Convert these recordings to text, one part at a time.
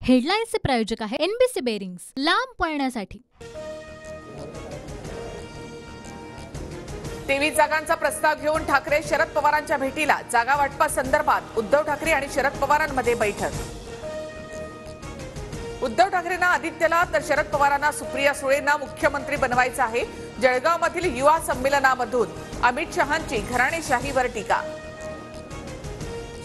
हेडलाईन्सचे प्रायोजक आहे NBC bearings, लांब पळण्यासाठी। 23 जागांचा प्रस्ताव घेऊन ठाकरे शरद पवारांच्या भेटीला। जागा वाटपासंदर्भात उद्धव ठाकरे आणि शरद पवारांमध्ये बैठक। उद्धव ठाकरेंना आदित्यला तर शरद पवारांना सुप्रिया सुळेंना मुख्यमंत्री बनवायचं आहे। जळगावमधील युवा संमेलनामधून अमित शहांची घराणेशाहीवर टीका।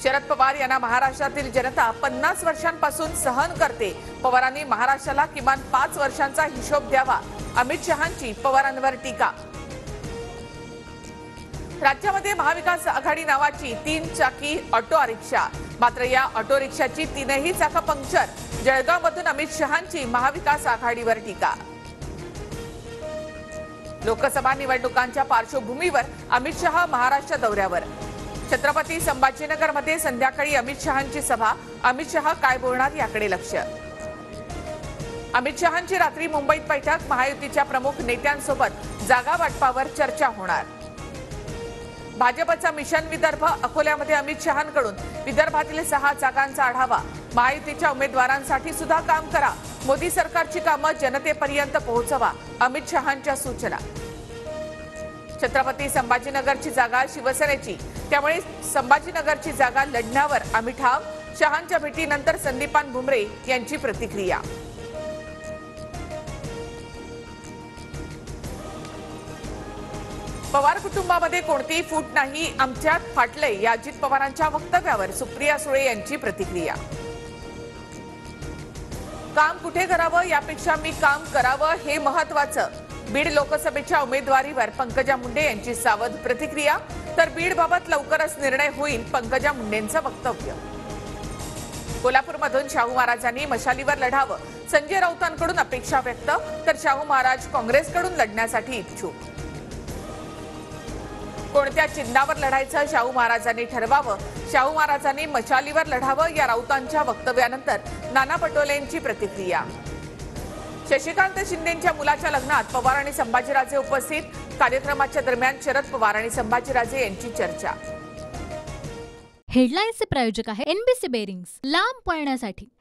शरद पवार यांना महाराष्ट्रातील जनता 50 वर्षांपासून सहन करते। पवारांनी महाराष्ट्राला किमान 5 वर्षांचा हिशोब द्यावा। अमित शहांची पवारांवर टीका। राज्यामध्ये महाविकास आघाडी नावाची 3 चाकी ऑटो रिक्षा, मात्र या ऑटो रिक्षाची 3ही चाकं पंक्चर। जळगावमधून अमित शहांची महाविकास आघाडीवर टीका। लोकसभा निवडणुकांच्या पार्श्वभूमीवर अमित शहा महाराष्ट्र दौऱ्यावर। छत्रपती संभाजीनगरमध्ये संध्याकाळी अमित शहांची सभा। अमित शहा काय बोलणार याकडे लक्ष। अमित शहांची रात्री मुंबईत बैठक। महायुतीच्या प्रमुख नेत्यांसोबत जागा वाटपावर चर्चा होणार। भाजपचा मिशन विदर्भ अकोल्यामध्ये अमित शहांकडून विदर्भातील 6 जागांचा आढावा। महायुतीच्या उमेदवारांसाठी सुद्धा काम करा। मोदी सरकारची कामं जनतेपर्यंत पोहोचवा, अमित शहांच्या सूचना। छत्रपती संभाजीनगरची जागा शिवसेनेची, त्यामुळे संभाजीनगरची जागा लढण्यावर आम्ही ठाम। शहांच्या भेटीनंतर संदीपान भुमरे यांची प्रतिक्रिया। पवार कुटुंबामध्ये कोणतीही फूट नाही, आमच्यात फाटलंय या अजित पवारांच्या वक्तव्यावर सुप्रिया सुळे यांची प्रतिक्रिया। काम कुठे करावं यापेक्षा मी काम करावं हे महत्त्वाचं। बीड लोकसभेच्या उमेदवारीवर पंकजा मुंडे यांची सावध प्रतिक्रिया। तर बीडबाबत लवकरच निर्णय होईल, पंकजा मुंडेंचं वक्तव्य। कोल्हापूरमधून शाहू महाराजांनी मशालीवर लढावं, संजय राऊतांकडून अपेक्षा व्यक्त। तर शाहू महाराज काँग्रेसकडून लढण्यासाठी इच्छुक। कोणत्या चिन्हावर लढायचं शाहू महाराजांनी ठरवावं, शाहू महाराजांनी मशालीवर लढावं या राऊतांच्या वक्तव्यानंतर नाना पटोलेंची प्रतिक्रिया। शशिकांत शिंदेंच्या मुलाच्या लग्नात पवार आणि संभाजीराजे उपस्थित। कार्यक्रमाच्या दरम्यान शरद पवार आणि संभाजीराजे यांची चर्चा। हेडलाईन्सचे प्रायोजक आहे एनबीसी बेरिंग्स, लांब पळण्यासाठी।